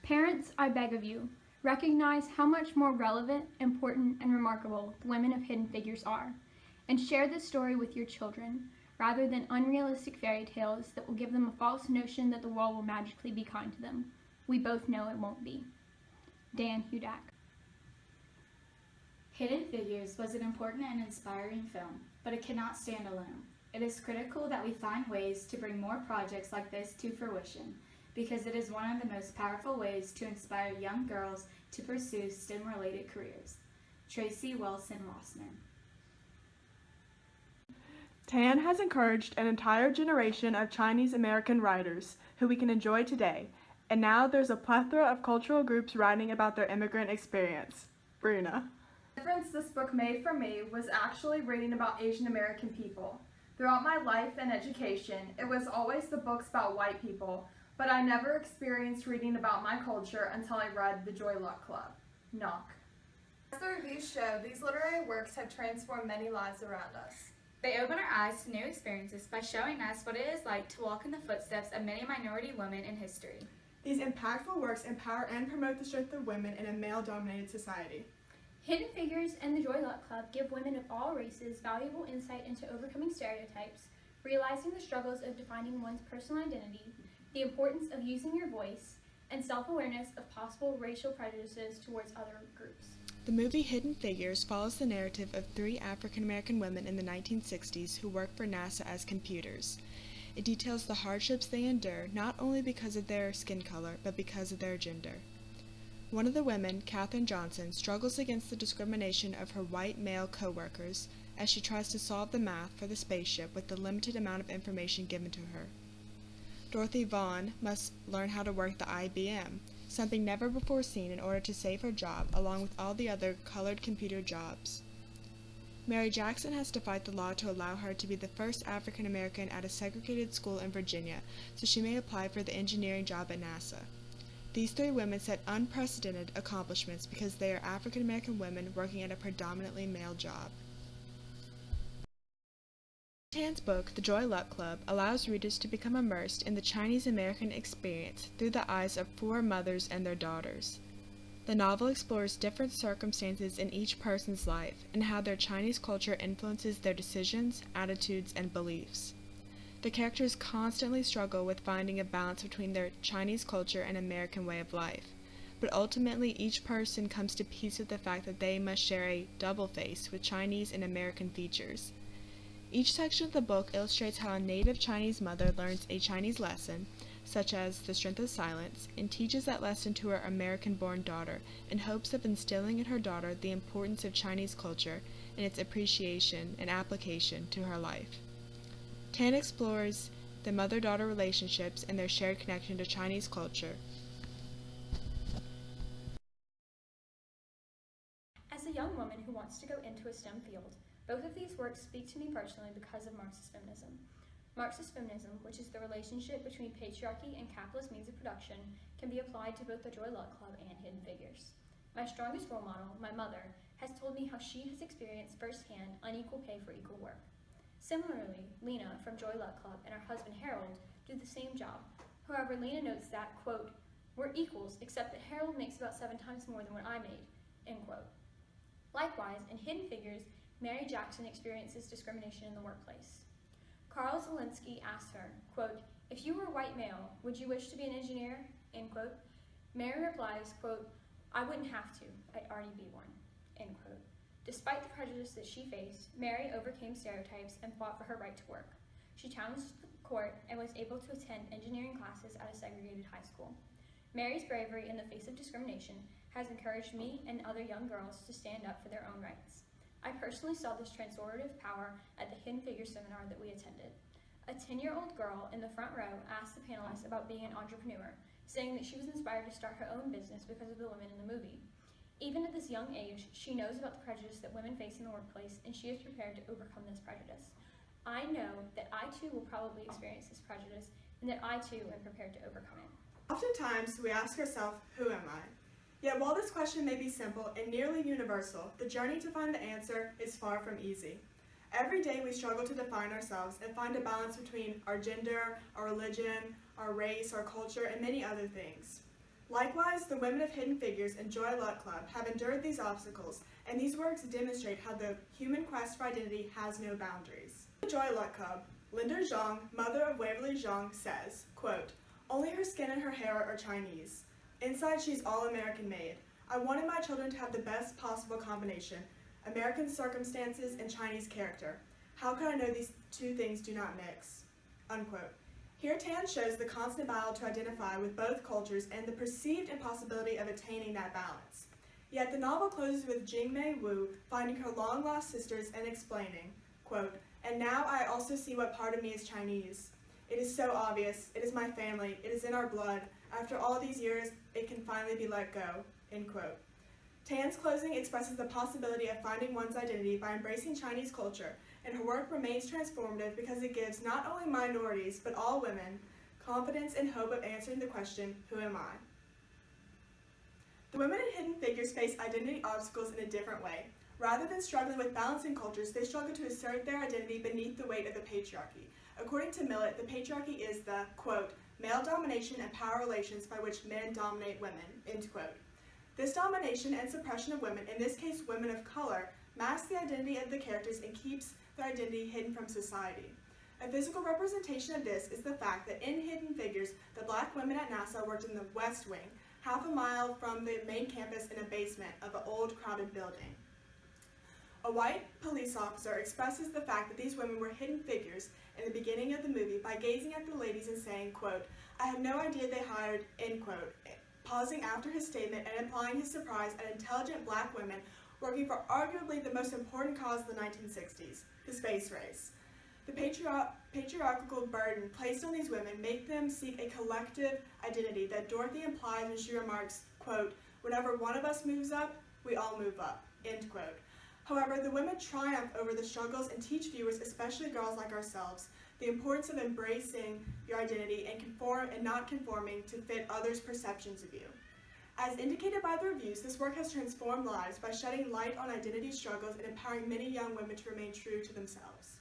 Parents, I beg of you, recognize how much more relevant, important, and remarkable the women of Hidden Figures are, and share this story with your children, rather than unrealistic fairy tales that will give them a false notion that the world will magically be kind to them. We both know it won't be. Dan Hudak. Hidden Figures was an important and inspiring film, but it cannot stand alone. It is critical that we find ways to bring more projects like this to fruition, because it is one of the most powerful ways to inspire young girls to pursue STEM-related careers. Tracy Wilson-Rossman. Tan has encouraged an entire generation of Chinese American writers who we can enjoy today, and now there's a plethora of cultural groups writing about their immigrant experience. Bruna. The difference this book made for me was actually reading about Asian American people. Throughout my life and education, it was always the books about white people, but I never experienced reading about my culture until I read The Joy Luck Club. Knock. As the reviews show, these literary works have transformed many lives around us. They open our eyes to new experiences by showing us what it is like to walk in the footsteps of many minority women in history. These impactful works empower and promote the strength of women in a male-dominated society. Hidden Figures and the Joy Luck Club give women of all races valuable insight into overcoming stereotypes, realizing the struggles of defining one's personal identity, the importance of using your voice, and self-awareness of possible racial prejudices towards other groups. The movie Hidden Figures follows the narrative of 3 African-American women in the 1960s who worked for NASA as computers. It details the hardships they endure not only because of their skin color, but because of their gender. One of the women, Katherine Johnson, struggles against the discrimination of her white male co-workers as she tries to solve the math for the spaceship with the limited amount of information given to her. Dorothy Vaughan must learn how to work the IBM, something never before seen, in order to save her job along with all the other colored computer jobs. Mary Jackson has to fight the law to allow her to be the first African American at a segregated school in Virginia so she may apply for the engineering job at NASA. These 3 women set unprecedented accomplishments because they are African American women working at a predominantly male job. Tan's book, The Joy Luck Club, allows readers to become immersed in the Chinese American experience through the eyes of 4 mothers and their daughters. The novel explores different circumstances in each person's life and how their Chinese culture influences their decisions, attitudes, and beliefs. The characters constantly struggle with finding a balance between their Chinese culture and American way of life, but ultimately each person comes to peace with the fact that they must share a double face with Chinese and American features. Each section of the book illustrates how a native Chinese mother learns a Chinese lesson, such as the strength of silence, and teaches that lesson to her American-born daughter in hopes of instilling in her daughter the importance of Chinese culture and its appreciation and application to her life. Tan explores the mother-daughter relationships and their shared connection to Chinese culture. As a young woman who wants to go into a STEM field, both of these works speak to me personally because of Marxist feminism. Marxist feminism, which is the relationship between patriarchy and capitalist means of production, can be applied to both the Joy Luck Club and Hidden Figures. My strongest role model, my mother, has told me how she has experienced firsthand unequal pay for equal work. Similarly, Lena from Joy Luck Club and her husband Harold do the same job. However, Lena notes that, quote, "We're equals, except that Harold makes about 7 times more than what I made," end quote. Likewise, in Hidden Figures, Mary Jackson experiences discrimination in the workplace. Carl Zelinsky asks her, quote, "If you were a white male, would you wish to be an engineer?" End quote. Mary replies, quote, "I wouldn't have to, I'd already be one," end quote. Despite the prejudice that she faced, Mary overcame stereotypes and fought for her right to work. She challenged the court and was able to attend engineering classes at a segregated high school. Mary's bravery in the face of discrimination has encouraged me and other young girls to stand up for their own rights. I personally saw this transformative power at the Hidden Figures seminar that we attended. A 10-year-old girl in the front row asked the panelists about being an entrepreneur, saying that she was inspired to start her own business because of the women in the movie. Even at this young age, she knows about the prejudice that women face in the workplace, and she is prepared to overcome this prejudice. I know that I too will probably experience this prejudice, and that I too am prepared to overcome it. Oftentimes, we ask ourselves, who am I? Yet while this question may be simple and nearly universal, the journey to find the answer is far from easy. Every day we struggle to define ourselves and find a balance between our gender, our religion, our race, our culture, and many other things. Likewise, the women of Hidden Figures and Joy Luck Club have endured these obstacles, and these works demonstrate how the human quest for identity has no boundaries. The Joy Luck Club, Linda Zhang, mother of Waverly Zhang, says, quote, "Only her skin and her hair are Chinese. Inside, she's all American made. I wanted my children to have the best possible combination, American circumstances and Chinese character. How could I know these two things do not mix?" Unquote. Here Tan shows the constant battle to identify with both cultures and the perceived impossibility of attaining that balance. Yet the novel closes with Jingmei Wu finding her long-lost sisters and explaining, quote, "And now I also see what part of me is Chinese. It is so obvious. It is my family. It is in our blood. After all these years, it can finally be let go." End quote. Tan's closing expresses the possibility of finding one's identity by embracing Chinese culture, and her work remains transformative because it gives not only minorities, but all women, confidence and hope of answering the question, who am I? The women in Hidden Figures face identity obstacles in a different way. Rather than struggling with balancing cultures, they struggle to assert their identity beneath the weight of the patriarchy. According to Millett, the patriarchy is the, quote, "male domination and power relations by which men dominate women," end quote. This domination and suppression of women, in this case women of color, masks the identity of the characters and keeps their identity hidden from society. A physical representation of this is the fact that in Hidden Figures, the black women at NASA worked in the West Wing, half a mile from the main campus in a basement of an old, crowded building. A white police officer expresses the fact that these women were hidden figures in the beginning of the movie by gazing at the ladies and saying, quote, "I had no idea they hired," end quote, pausing after his statement and implying his surprise at intelligent black women working for arguably the most important cause of the 1960s, the space race. The patriarchal burden placed on these women make them seek a collective identity that Dorothy implies when she remarks, quote, "Whenever one of us moves up, we all move up," end quote. However, the women triumph over the struggles and teach viewers, especially girls like ourselves, the importance of embracing your identity and not conforming to fit others' perceptions of you. As indicated by the reviews, this work has transformed lives by shedding light on identity struggles and empowering many young women to remain true to themselves.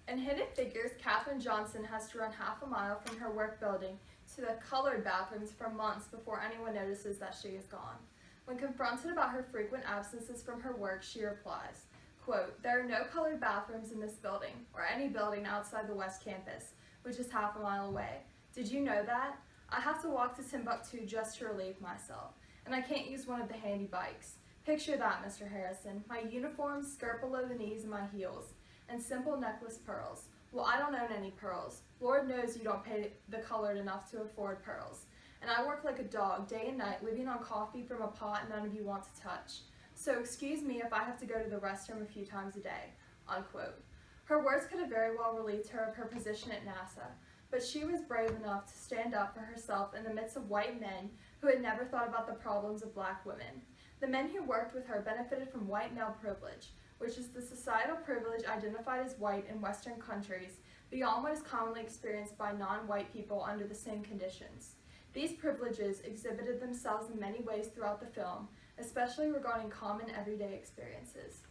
In Hidden Figures, Katherine Johnson has to run half a mile from her work building to the colored bathrooms for months before anyone notices that she is gone. When confronted about her frequent absences from her work, she replies, quote, "There are no colored bathrooms in this building, or any building outside the West Campus, which is half a mile away. Did you know that? I have to walk to Timbuktu just to relieve myself, and I can't use one of the handy bikes. Picture that, Mr. Harrison, my uniform, skirt below the knees and my heels, and simple necklace pearls. Well, I don't own any pearls. Lord knows you don't pay the colored enough to afford pearls. And I work like a dog, day and night, living on coffee from a pot none of you want to touch. So excuse me if I have to go to the restroom a few times a day," unquote. Her words could have very well relieved her of her position at NASA, but she was brave enough to stand up for herself in the midst of white men who had never thought about the problems of black women. The men who worked with her benefited from white male privilege, which is the societal privilege identified as white in Western countries, beyond what is commonly experienced by non-white people under the same conditions. These privileges exhibited themselves in many ways throughout the film, especially regarding common everyday experiences.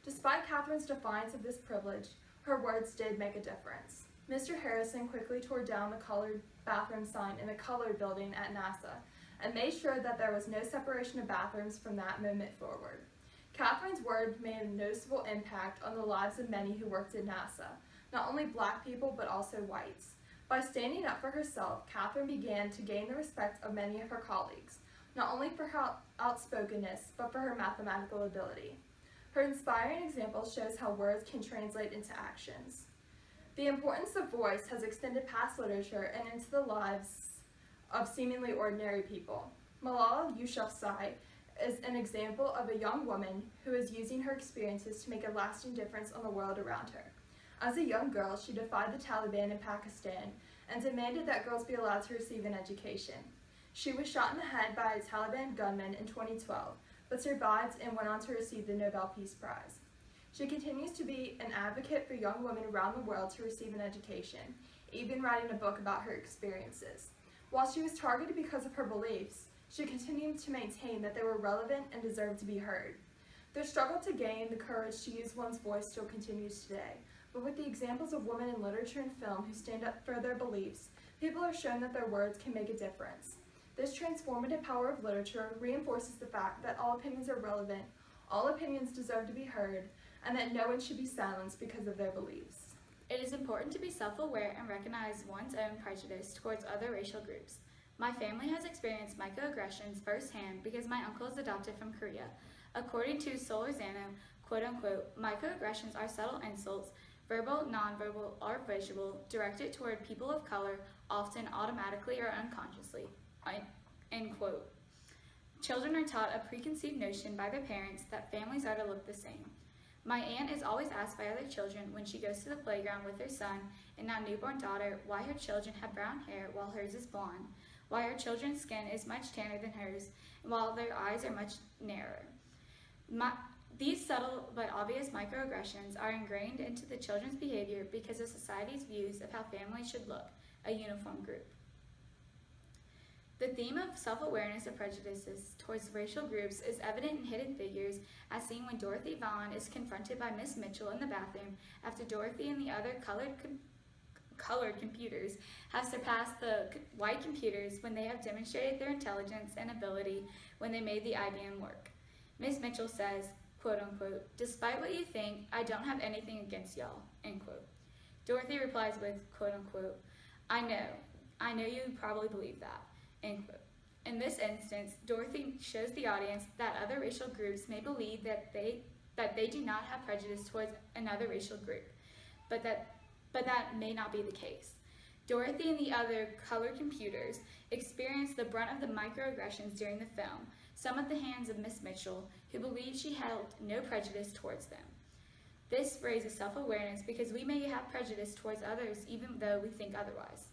Despite Katherine's defiance of this privilege, her words did make a difference. Mr. Harrison quickly tore down the colored bathroom sign in the colored building at NASA and made sure that there was no separation of bathrooms from that moment forward. Katherine's words made a noticeable impact on the lives of many who worked at NASA, not only black people but also whites. By standing up for herself, Katherine began to gain the respect of many of her colleagues, not only for her outspokenness, but for her mathematical ability. Her inspiring example shows how words can translate into actions. The importance of voice has extended past literature and into the lives of seemingly ordinary people. Malala Yousafzai is an example of a young woman who is using her experiences to make a lasting difference on the world around her. As a young girl, she defied the Taliban in Pakistan and demanded that girls be allowed to receive an education. She was shot in the head by a Taliban gunman in 2012, but survived and went on to receive the Nobel Peace Prize. She continues to be an advocate for young women around the world to receive an education, even writing a book about her experiences. While she was targeted because of her beliefs, she continued to maintain that they were relevant and deserved to be heard. The struggle to gain the courage to use one's voice still continues today, but with the examples of women in literature and film who stand up for their beliefs, people are shown that their words can make a difference. This transformative power of literature reinforces the fact that all opinions are relevant, all opinions deserve to be heard, and that no one should be silenced because of their beliefs. It is important to be self-aware and recognize one's own prejudice towards other racial groups. My family has experienced microaggressions firsthand because my uncle is adopted from Korea. According to Solorzano, quote-unquote, microaggressions are subtle insults, verbal, nonverbal, or visual, directed toward people of color, often automatically or unconsciously, end quote. Children are taught a preconceived notion by their parents that families are to look the same. My aunt is always asked by other children when she goes to the playground with her son and now newborn daughter why her children have brown hair while hers is blonde, why her children's skin is much tanner than hers, and while their eyes are much narrower. These subtle but obvious microaggressions are ingrained into the children's behavior because of society's views of how families should look, a uniform group. The theme of self-awareness of prejudices towards racial groups is evident in Hidden Figures, as seen when Dorothy Vaughan is confronted by Miss Mitchell in the bathroom after Dorothy and the other colored computers have surpassed the white computers when they have demonstrated their intelligence and ability when they made the IBM work. Miss Mitchell says, quote-unquote, despite what you think, I don't have anything against y'all, end quote. Dorothy replies with, quote-unquote, I know you probably believe that, end quote. In this instance, Dorothy shows the audience that other racial groups may believe that they do not have prejudice towards another racial group, but that may not be the case. Dorothy and the other colored computers experienced the brunt of the microaggressions during the film, some at the hands of Miss Mitchell, who believed she held no prejudice towards them. This raises self-awareness because we may have prejudice towards others even though we think otherwise.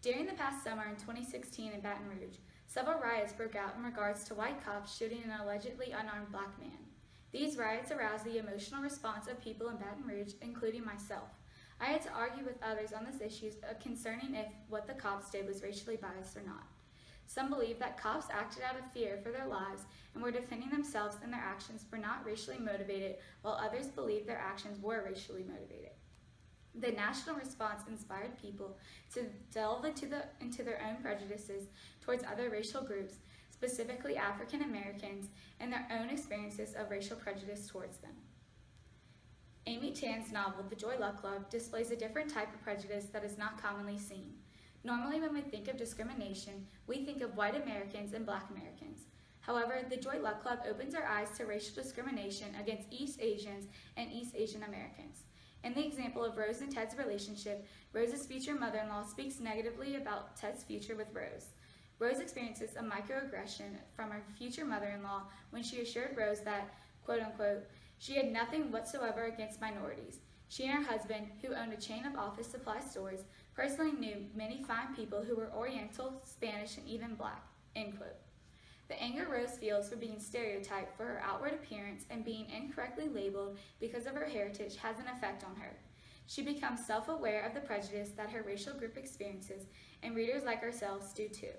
During the past summer in 2016 in Baton Rouge, several riots broke out in regards to white cops shooting an allegedly unarmed black man. These riots aroused the emotional response of people in Baton Rouge, including myself. I had to argue with others on this issue concerning if what the cops did was racially biased or not. Some believe that cops acted out of fear for their lives and were defending themselves and their actions were not racially motivated, while others believed their actions were racially motivated. The national response inspired people to delve into their own prejudices towards other racial groups, specifically African Americans, and their own experiences of racial prejudice towards them. Amy Tan's novel, The Joy Luck Club, displays a different type of prejudice that is not commonly seen. Normally, when we think of discrimination, we think of white Americans and black Americans. However, The Joy Luck Club opens our eyes to racial discrimination against East Asians and East Asian Americans. In the example of Rose and Ted's relationship, Rose's future mother-in-law speaks negatively about Ted's future with Rose. Rose experiences a microaggression from her future mother-in-law when she assured Rose that, quote-unquote, she had nothing whatsoever against minorities. She and her husband, who owned a chain of office supply stores, personally knew many fine people who were Oriental, Spanish, and even black, end quote. The anger Rose feels for being stereotyped for her outward appearance and being incorrectly labeled because of her heritage has an effect on her. She becomes self-aware of the prejudice that her racial group experiences, and readers like ourselves do too.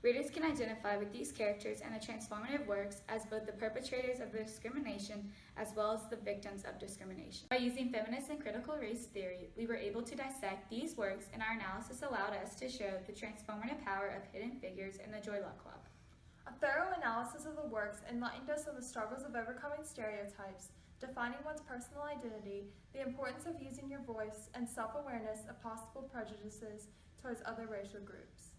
Readers can identify with these characters and the transformative works as both the perpetrators of the discrimination as well as the victims of discrimination. By using feminist and critical race theory, we were able to dissect these works, and our analysis allowed us to show the transformative power of Hidden Figures in the Joy Luck Club. A thorough analysis of the works enlightened us on the struggles of overcoming stereotypes, defining one's personal identity, the importance of using your voice, and self-awareness of possible prejudices towards other racial groups.